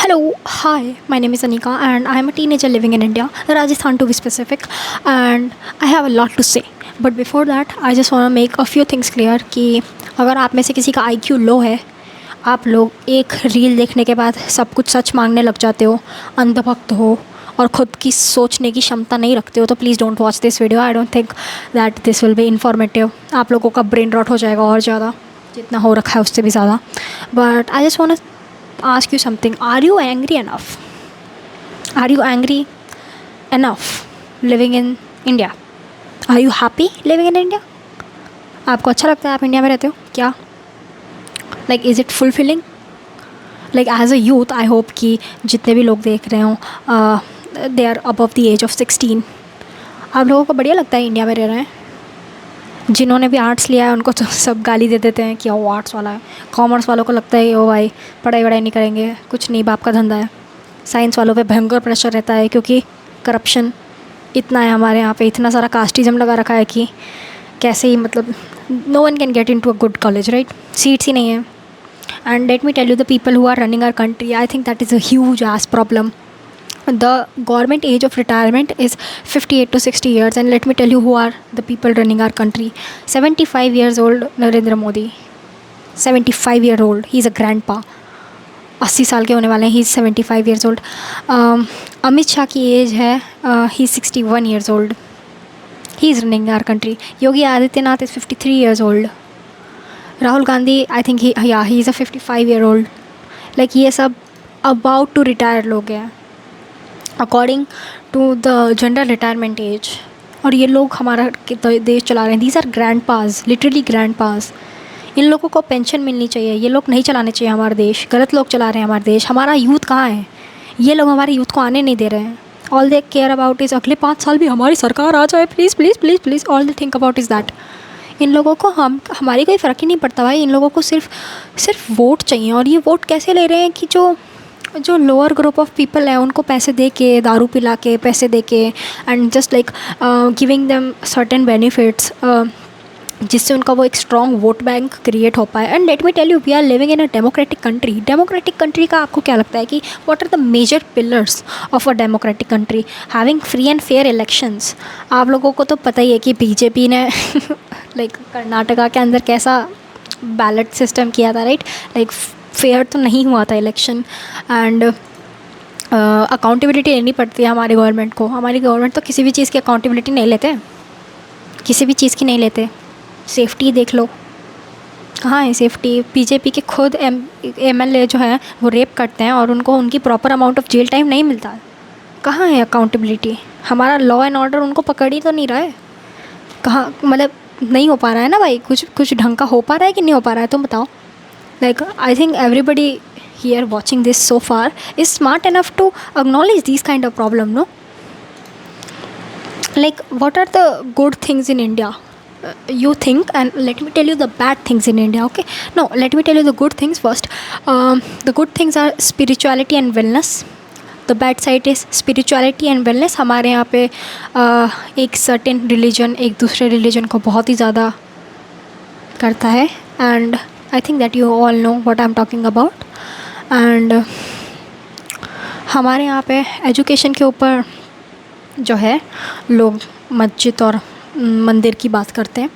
Hello, hi, my name is Anika and I am a teenager living in India, Rajasthan to be specific, and I have a lot to say. But before that, I just want to make a few things clear कि अगर आप में से किसी का IQ लो है, आप लोग एक रील देखने के बाद सब कुछ सच मांगने लग जाते हो, अंधभक्त हो और ख़ुद की सोचने की क्षमता नहीं रखते हो, तो please don't watch this video. I don't think that this will be informative. आप लोगों का ब्रेन रॉट हो जाएगा और ज़्यादा, जितना हो रखा है उससे भी ज़्यादा. But I just want ask you something. Are you angry enough? Are you angry enough living in India? Are you happy living in India? आपको अच्छा लगता है आप इंडिया में रहते हो क्या? Like is it fulfilling? Like as a youth I hope कि जितने भी लोग देख रहे हो they are above the age of 16. आप लोगों को बढ़िया लगता है इंडिया में रह रहे हैं? जिन्होंने भी आर्ट्स लिया है उनको तो सब गाली दे देते हैं कि वो आर्ट्स वाला है. कॉमर्स वालों को लगता है ओ भाई पढ़ाई वढ़ाई नहीं करेंगे, कुछ नहीं, बाप का धंधा है. साइंस वालों पे भयंकर प्रेशर रहता है क्योंकि करप्शन इतना है हमारे यहाँ पे, इतना सारा कास्टिज़म लगा रखा है कि कैसे ही मतलब no one can get in to a good college, right? Seats ही नहीं है. And let me tell you the people who are running our country, I think that is a huge ass problem. The government age of retirement is 58 to 60 years, and let me tell you who are the people running our country. 75 years old Narendra Modi, 75-year-old, he is a grandpa. 80 साल के होने वाले हैं, he is 75 years old. Amit Shah की as है, he is 61 years old. He is running our country. Yogi Adityanath is 53 years old. Rahul Gandhi, I think he is a 55-year-old. Like ये सब about to retire लोग हैं according to the general retirement age. और ये लोग हमारा देश चला रहे हैं. These are grandpas, literally grandpas. इन लोगों को पेंशन मिलनी चाहिए. ये लोग नहीं चलाने चाहिए हमारा देश. गलत लोग चला रहे हैं हमारा देश. हमारा यूथ कहाँ है? ये लोग हमारे यूथ को आने नहीं दे रहे हैं. All they care about is अगले 5 साल भी हमारी सरकार आ जाए, please please please please. All they think about is that. इन लोगों को हमारी कोई फ़र्क ही नहीं पड़ता भाई. इन लोगों को सिर्फ वोट चाहिए. और ये वोट कैसे ले रहे हैं कि जो लोअर ग्रुप ऑफ पीपल हैं उनको पैसे दे के, दारू पिला के, पैसे दे के, and just like giving them certain benefits, जिससे उनका वो एक स्ट्रॉन्ग वोट बैंक क्रिएट हो पाए. And let me tell you, we are living in a democratic country. Democratic country का आपको क्या लगता है कि what are the major pillars of a democratic country? Having free and fair elections. आप लोगों को तो पता ही है कि बीजेपी ने लाइक कर्नाटका के अंदर कैसा बैलेट सिस्टम किया था, राइट? लाइक फेयर तो नहीं हुआ था इलेक्शन. एंड अकाउंटेबिलिटी लेनी पड़ती है हमारी गवर्नमेंट को. हमारी गवर्नमेंट तो किसी भी चीज़ की अकाउंटेबिलिटी नहीं लेते, किसी भी चीज़ की नहीं लेते. सेफ्टी देख लो, कहाँ है सेफ्टी? बीजेपी के खुद MLA जो हैं वो रेप करते हैं और उनको उनकी proper amount of jail time नहीं मिलता. कहाँ है अकाउंटेबिलिटी? हमारा लॉ एंड ऑर्डर उनको पकड़ ही तो नहीं रहा है. कहाँ मतलब नहीं हो पा रहा है ना भाई. कुछ ढंग का हो पा रहा है कि नहीं हो पा रहा है? तुम बताओ. Like I think everybody here watching this so far is smart enough to acknowledge these kind of problem, no? Like what are the good things in India? You think, and let me tell you the bad things in India, okay? No, let me tell you the good things first. The good things are spirituality and wellness. The bad side is spirituality and wellness. हमारे यहाँ पे एक certain religion एक दूसरे religion को बहुत ही ज़्यादा करता है. And I think that you all know what I'm talking about. And हमारे यहाँ पे एजुकेशन के ऊपर जो है लोग मस्जिद और मंदिर की बात करते हैं.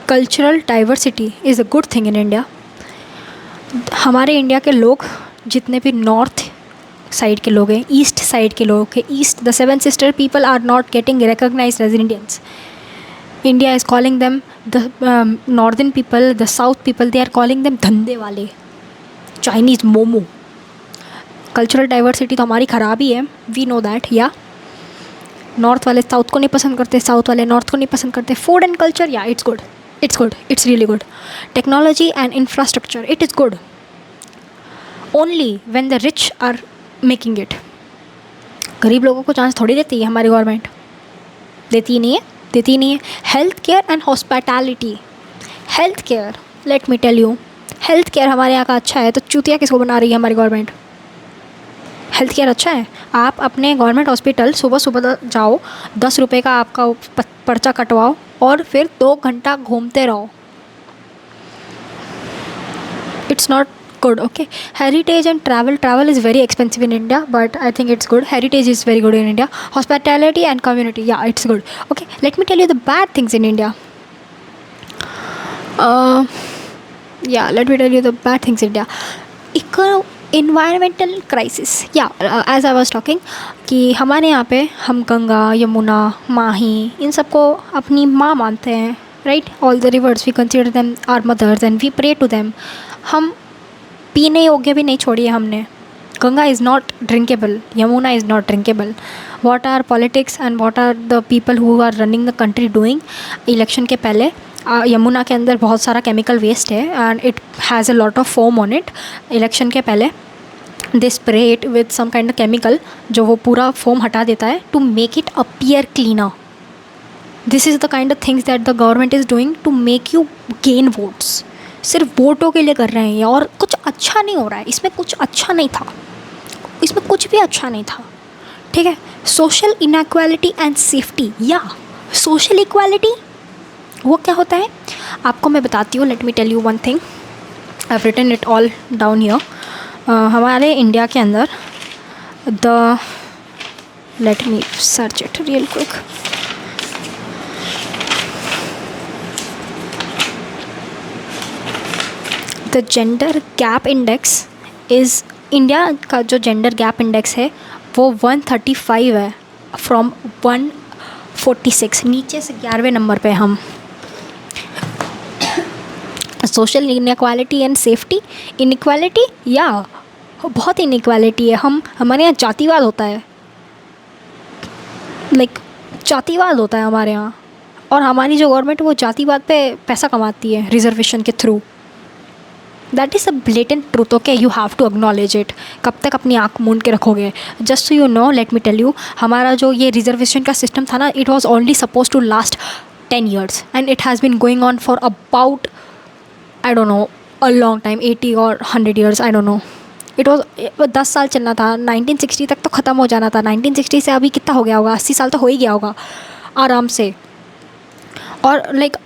Cultural diversity is a good thing in India. हमारे इंडिया के लोग जितने भी नॉर्थ साइड के लोग हैं, ईस्ट साइड के लोग हैं, east the 7 sister people are not getting recognized as Indians. India is calling them the northern people, the south people, they are calling them धंधे वाले, Chinese मोमो. कल्चरल डाइवर्सिटी तो हमारी ख़राब ही है, वी नो दैट. या नॉर्थ वाले south को नहीं पसंद करते, साउथ वाले नॉर्थ को नहीं पसंद करते. Food and culture, yeah it's good, it's really good. Technology and infrastructure, it is good only when the rich are making it. गरीब लोगों को चांस थोड़ी देती है हमारी गवर्नमेंट, देती ही नहीं है. Health care and hospitality. Health care, let me tell you, health care हमारे यहाँ का अच्छा है तो चूतिया किसको बना रही है हमारी गवर्नमेंट? हेल्थ केयर अच्छा है. आप अपने गवर्नमेंट हॉस्पिटल सुबह सुबह जाओ, 10 रुपये का आपका पर्चा कटवाओ और फिर 2 घंटा घूमते रहो. It's not good. Okay, heritage and travel is very expensive in India, but I think it's good. Heritage is very good in India. Hospitality and community, yeah, it's good. Okay, let me tell you the bad things in India. uh, yeah, let me tell you the bad things in India. Environmental crisis, yeah, as I was talking कि हमारे यहाँ पे हम गंगा, यमुना, माही इन सबको अपनी माँ मानते हैं, right? All the rivers we consider them are mothers and we pray to them. हम पीने योग्य भी नहीं छोड़ी है हमने. Ganga is not drinkable, Yamuna is not drinkable. What are politics and what are the people who are running the country doing? Election के पहले यमुना के अंदर बहुत सारा केमिकल वेस्ट है and it has a lot of foam on it. Election के पहले they spray it with some kind of chemical जो वो पूरा फोम हटा देता है to make it appear cleaner. This is the kind of things that the government is doing to make you gain votes. सिर्फ वोटों के लिए कर रहे हैं ये, और कुछ अच्छा नहीं हो रहा है. इसमें कुछ अच्छा नहीं था, इसमें कुछ भी अच्छा नहीं था, ठीक है? सोशल इनइक्वालिटी एंड सेफ्टी, या सोशल इक्वालिटी वो क्या होता है आपको मैं बताती हूँ. Let me tell you one thing, I have written it all down here. हमारे इंडिया के अंदर the let me search it real quick. The gender gap index is, India का जो जेंडर गैप इंडेक्स है वो 135 है फ्रॉम 146. नीचे से 11वें नंबर पे हम. Social inequality and safety inequality, या बहुत इनइक्वालिटी है. हमारे यहाँ जातिवाद होता है, लाइक जातिवाद होता है हमारे यहाँ, और हमारी जो गवर्नमेंट वो जातिवाद पे पैसा कमाती है रिजर्वेशन के थ्रू. That is a blatant truth. Okay, you have to acknowledge it. कब तक अपनी आँख मूंद के रखोगे? Just so you know, let me tell you, हमारा जो ये रिजर्वेशन का सिस्टम था ना, it was only suppose to last 10 years and it has been going on for about I don't know a long time, 80 और 100 years, I don't know. It was 10 साल चलना था. 1960 तक तो ख़त्म हो जाना था. 1960 से अभी कितना हो गया होगा? 80 साल तो हो ही गया होगा आराम से. और like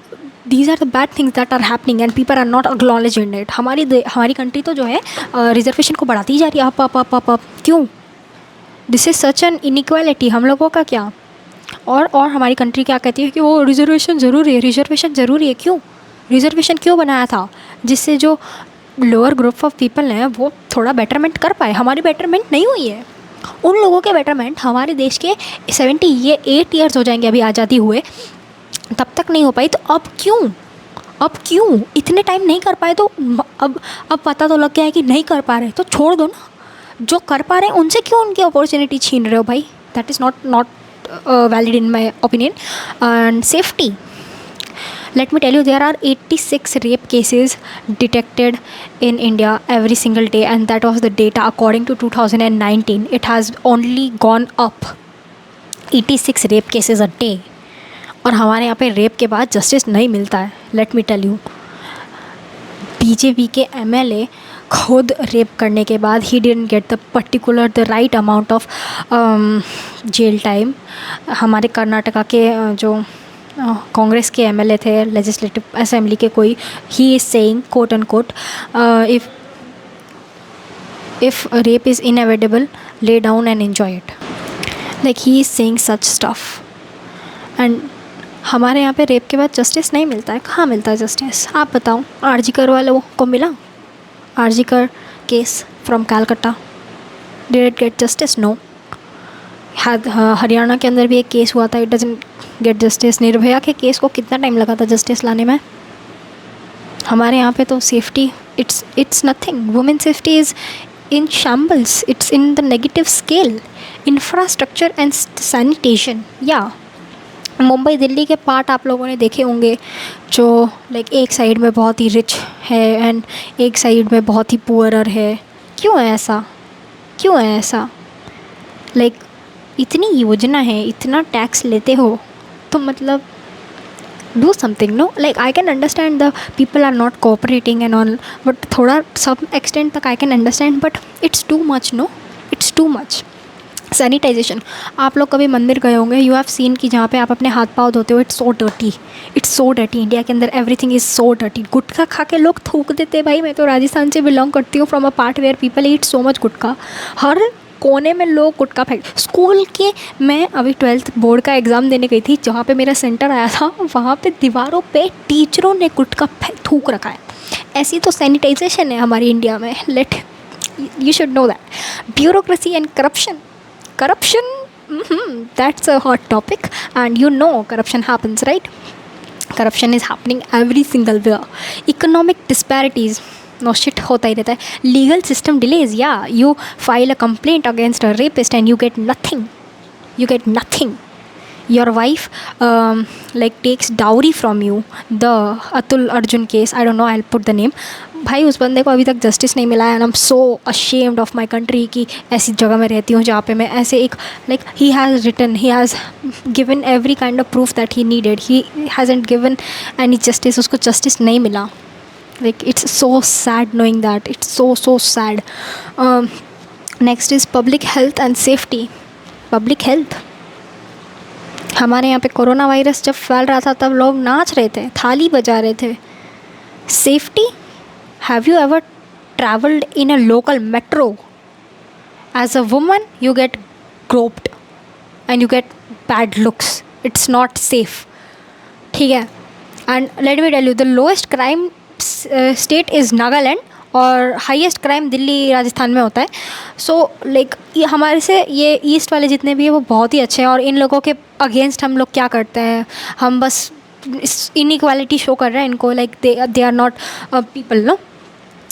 these are the bad things that are happening and people are not acknowledging it. हमारी कंट्री तो जो है रिजर्वेशन को बढ़ाती जा रही है अप. क्यों? This is such an inequality. हम लोगों का क्या, और हमारी कंट्री क्या कहती है कि वो रिजर्वेशन ज़रूरी है, रिजर्वेशन ज़रूरी है. क्यों रिजर्वेशन क्यों बनाया था? जिससे जो लोअर ग्रुप ऑफ पीपल हैं वो थोड़ा बेटरमेंट कर पाए. हमारी बेटरमेंट नहीं हुई है. उन लोगों के बेटरमेंट हमारे देश के 78 years हो जाएंगे अभी आज़ादी हुए, तब तक नहीं हो पाई. तो अब क्यों इतने टाइम नहीं कर पाए? तो अब पता तो लग गया है कि नहीं कर पा रहे, तो छोड़ दो ना. जो कर पा रहे हैं उनसे क्यों उनकी अपॉर्चुनिटी छीन रहे हो भाई? That is not valid in my opinion. And safety, let me tell you, there are 86 rape cases detected in India every single day, and that was the data according to 2019. It has only gone up. 86 rape cases a day. और हमारे यहाँ पे rape के बाद justice नहीं मिलता है. Let me tell you, BJP के एमएलए खुद रेप करने के बाद ही didn't get the right amount of jail time. हमारे कर्नाटका के जो कांग्रेस के एमएलए थे, लेजिस्लेटिव असेंबली के कोई, he is saying quote and quote, if rape is inevitable, lay down and enjoy it. Like he is saying such stuff. And हमारे यहाँ पे रेप के बाद जस्टिस नहीं मिलता है. कहाँ मिलता है जस्टिस? आप बताओ. आरजीकर वालों को मिला? RG Kar case from Calcutta, did it get justice? No. Haryana के अंदर भी एक केस हुआ था, it doesn't get justice. Nirbhaya के केस को कितना टाइम लगा था जस्टिस लाने में? हमारे यहाँ पे तो safety, it's nothing. Women safety is in shambles, it's in the negative scale. Infrastructure and sanitation, या मुंबई दिल्ली के पार्ट आप लोगों ने देखे होंगे जो लाइक एक साइड में बहुत ही रिच है एंड एक साइड में बहुत ही पुअरर है. क्यों है ऐसा? लाइक इतनी योजना है, इतना टैक्स लेते हो, तो मतलब do something. No, like I can understand the people are not cooperating and all, but थोड़ा सब एक्सटेंट तक I can understand, but it's too much. No, it's too much. Sanitization, आप लोग कभी मंदिर गए होंगे, यू हैव सीन कि जहाँ पे आप अपने हाथ पाँव धोते हो, इट्स सो डर्टी। इंडिया के अंदर एवरीथिंग इज़ सो डर्टी। गुटखा खा के लोग थूक देते हैं भाई। मैं तो राजस्थान से बिलोंग करती हूँ, from a part where people eat so much gutkha. हर कोने में लोग गुटखा फेंक। स्कूल के, मैं अभी 12th बोर्ड का एग्ज़ाम देने गई थी, जहाँ पे मेरा सेंटर आया था, वहाँ पे दीवारों पे टीचरों ने गुटखा थूक रखा है। ऐसी तो सैनिटाइजेशन है हमारी इंडिया में। Let you should know that. Bureaucracy and corruption, that's a hot topic, and you know corruption happens, right? Corruption is happening every single where. Economic disparities, no shit, होता ही रहता है. Legal system delays, yeah, you file a complaint against a rapist and you get nothing. Your wife like takes dowry from you. The Atul Arjun case, I don't know, I'll put the name. भाई उस बंदे को अभी तक justice नहीं मिला है, and I am so ashamed of my country कि ऐसी जगह में रहती हूँ जहाँ पे मैं ऐसे एक like he has given every kind of proof that he needed, he hasn't given any justice, उसको जस्टिस नहीं मिला. Like it's so sad knowing that, it's so sad. Next is public health and safety. Public health, हमारे यहाँ पे corona virus जब फैल रहा था तब लोग नाच रहे थे, थाली बजा रहे थे. Safety, have you ever traveled in a local metro? As a woman you get groped and you get bad looks. It's not safe. ठीक है. And let me tell you, the lowest crime state is Nagaland और highest crime Delhi Rajasthan में होता है. So like हमारे से ये east वाले जितने भी हैं वो बहुत ही अच्छे हैं, और इन लोगों के अगेंस्ट हम लोग क्या करते हैं, हम बस इनइक्वालिटी शो कर रहे हैं इनको. Like they are not people, no.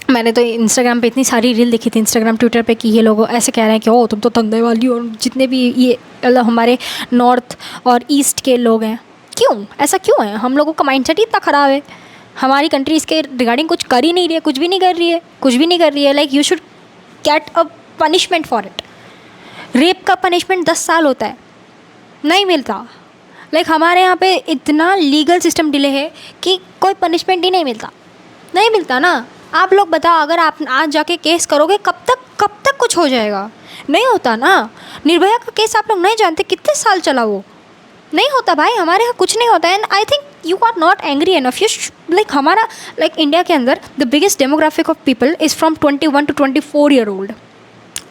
मैंने तो इंस्टाग्राम पे इतनी सारी रील देखी थी, इंस्टाग्राम ट्विटर पे, कि ये लोग ऐसे कह रहे हैं कि ओ तुम तो धंधे वाली हो. और जितने भी ये हमारे नॉर्थ और ईस्ट के लोग हैं, क्यों ऐसा क्यों है? हम लोगों का माइंडसेट ही इतना ख़राब है. हमारी कंट्री इसके रिगार्डिंग कुछ कर ही नहीं रही है, कुछ भी नहीं कर रही है. Like you should get a punishment for it. Rape का पनिशमेंट 10 साल होता है, नहीं मिलता. लाइक हमारे यहाँ पे इतना लीगल सिस्टम डिले है कि कोई पनिशमेंट ही नहीं मिलता ना. आप लोग बताओ, अगर आप आज जाके केस करोगे कब तक कुछ हो जाएगा? नहीं होता ना. निर्भया का केस आप लोग नहीं जानते कितने साल चला, वो नहीं होता भाई. हमारे यहाँ कुछ नहीं होता. And I think you are not angry enough. You like हमारा लाइक इंडिया के अंदर the biggest demographic of people is from 21 to 24 year old.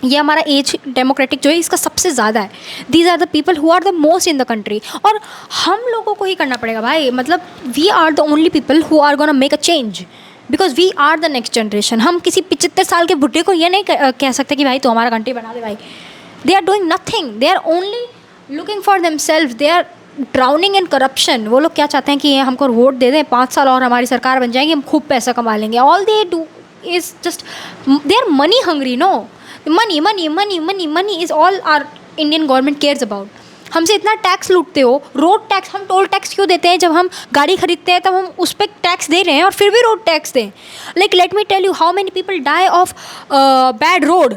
ये हमारा एज डेमोक्रेटिक जो है इसका सबसे ज़्यादा है. These are the people who are the most in the country. और हम लोगों को ही करना पड़ेगा भाई. मतलब we are the only people who are gonna make a change, because we are the next generation. हम किसी 75 साल के बुढ़े को ये नहीं कह सकते कि भाई तो हमारा कंट्री बना दे भाई. They are doing nothing, they are only looking for them self, they are drowning in corruption. वो लोग क्या चाहते हैं कि हमको वोट दे दें, 5 साल और हमारी सरकार बन जाएगी, हम खूब पैसा कमा लेंगे. All they do is just they are money hungry. No, money is all our Indian government cares about. हमसे इतना टैक्स लूटते हो, रोड टैक्स, हम टोल टैक्स क्यों देते हैं? जब हम गाड़ी खरीदते हैं तब हम उस पर टैक्स दे रहे हैं और फिर भी रोड टैक्स दें. Like let me tell you how many people die of bad road.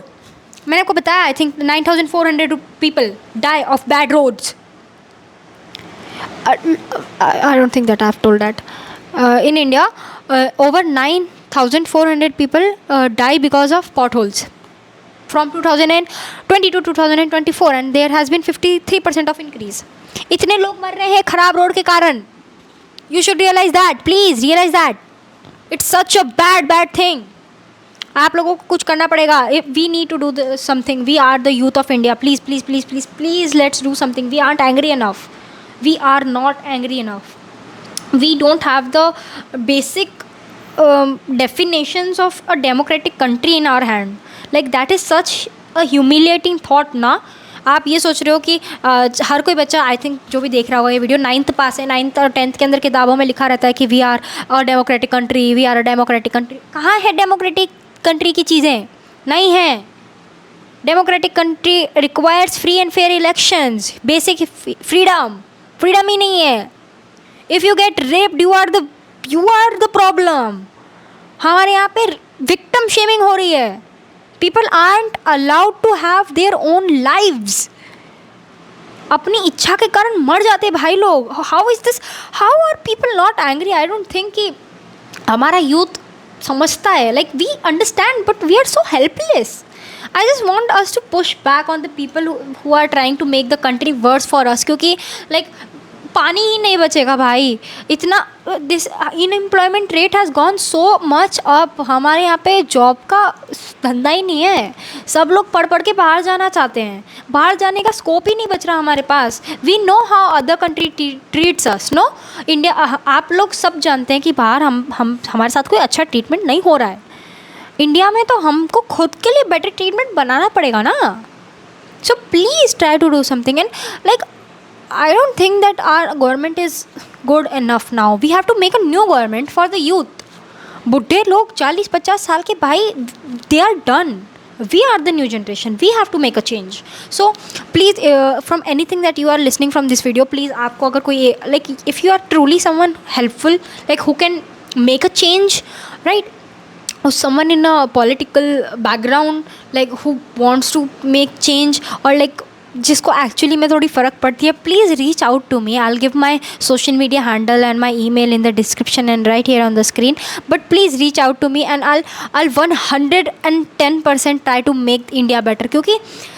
मैंने आपको बताया, I think 9,400 people die of bad roads. I don't think that I have told that. In India, over 9,400 people die because of potholes from 2020 to 2024, and there has been 53% of increase. इतने लोग मर रहे हैं खराब road के कारण. You should realize that. Please realize that. It's such a bad thing. आप लोगों को कुछ करना पड़ेगा. We need to do something. We are the youth of India. Please, let's do something. We aren't angry enough. We are not angry enough. We don't have the basic definitions of a democratic country in our hand. Like that is such a humiliating thought ना. आप ये सोच रहे हो कि हर कोई बच्चा, I think जो भी देख रहा होगा ये वीडियो, 9th पास है, 9th और 10th के अंदर किताबों में लिखा रहता है कि we are a democratic country, we are a democratic country. कहाँ है डेमोक्रेटिक कंट्री की चीज़ें? नहीं है. Democratic country requires free and fair elections, basic freedom ही नहीं है. If you get raped you are the problem. हमारे यहाँ पे विक्टिम शेमिंग हो रही है. People aren't allowed to have their own lives. अपनी इच्छा के कारण मर जाते भाई लोग. How is this? How are people not angry? I don't think कि हमारा यूथ समझता है. Like we understand but we are so helpless. I just want us to push back on the people who are trying to make the country worse for us, क्योंकि like पानी ही नहीं बचेगा भाई इतना. This unemployment rate has gone so much up. हमारे यहाँ पे job का धंधा ही नहीं है. सब लोग पढ़ पढ़ के बाहर जाना चाहते हैं. बाहर जाने का स्कोप ही नहीं बच रहा हमारे पास. We know how other country treats us. No India, आप लोग सब जानते हैं कि बाहर हम हमारे साथ कोई अच्छा ट्रीटमेंट नहीं हो रहा है. इंडिया में तो हमको खुद के लिए बेटर ट्रीटमेंट बनाना पड़ेगा ना. So please try to do something. And like I don't think that our government is good enough now. We have to make a new government for the youth. बुढ़े लोग 40-50 साल के भाई, they are done. We are the new generation. We have to make a change. So please, from anything that you are listening from this video, please आपको अगर कोई like if you are truly someone helpful, like who can make a change, right? Or someone in a political background, like who wants to make change, or like जिसको actually में थोड़ी फ़र्क पड़ती है, please reach out to me. I will give my social media handle and my email in the description and right here on the screen. But please reach out to me and I 110% try to make India better. क्योंकि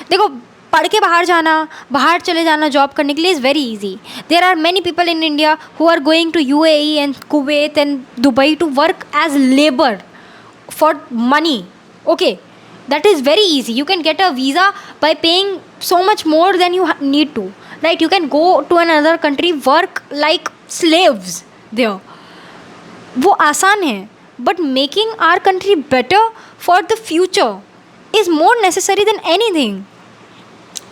देखो, पढ़ के बाहर जाना, बाहर चले जाना job करने के लिए is very easy. There are many people in India who are going to UAE and Kuwait and Dubai to work as labour for money. Okay, that is very easy. You can get a visa by paying so much more than you need to, right? You can go to another country, work like slaves there. वो आसान है. But making our country better for the future is more necessary than anything.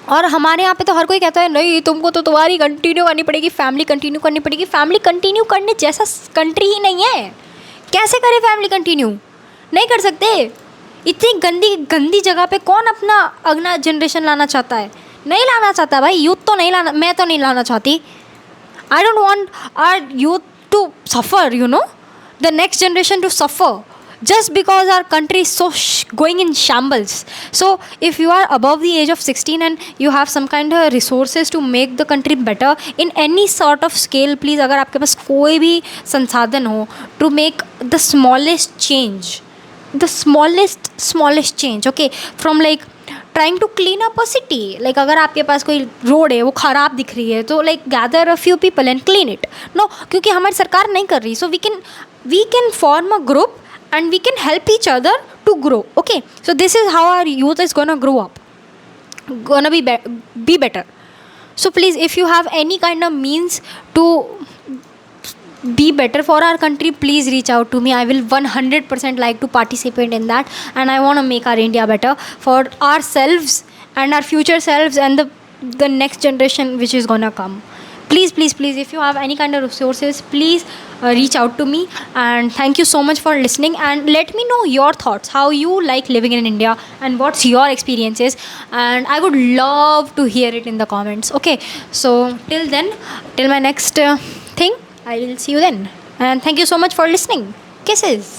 और हमारे यहाँ पे तो हर कोई कहता है नहीं, तुमको तो तुम्हारी कंटिन्यू करनी पड़ेगी, फैमिली कंटिन्यू करनी पड़ेगी. फैमिली कंटिन्यू करने जैसा कंट्री ही नहीं है. कैसे करें फैमिली कंटिन्यू? नहीं कर सकते. इतनी गंदी जगह पे कौन अपना अगला जनरेशन लाना चाहता है? नहीं लाना चाहता भाई. यूथ तो नहीं लाना, मैं तो नहीं लाना चाहती. I don't want our youth to suffer, you know, the next generation to suffer just because our country is so going in shambles. So if you are above the age of 16 and you have some kind of resources to make the country better in any sort of scale, please, अगर आपके पास कोई भी संसाधन हो to make the smallest change, the smallest change, okay, from like trying to clean up a city. like अगर आपके पास कोई road है वो ख़राब दिख रही है तो like gather a few people and clean it. No, क्योंकि हमारी सरकार नहीं कर रही. So we can form a group and we can help each other to grow. Okay, so this is how our youth is gonna grow up, gonna be better. So please, if you have any kind of means to be better for our country, please reach out to me. I will 100% like to participate in that, and I want to make our India better for ourselves and our future selves and the next generation which is gonna come. Please, if you have any kind of resources, please reach out to me. And thank you so much for listening, and let me know your thoughts, how you like living in India and what's your experiences, and I would love to hear it in the comments. Okay, so till then, till my next thing, I will see you then, and thank you so much for listening. Kisses.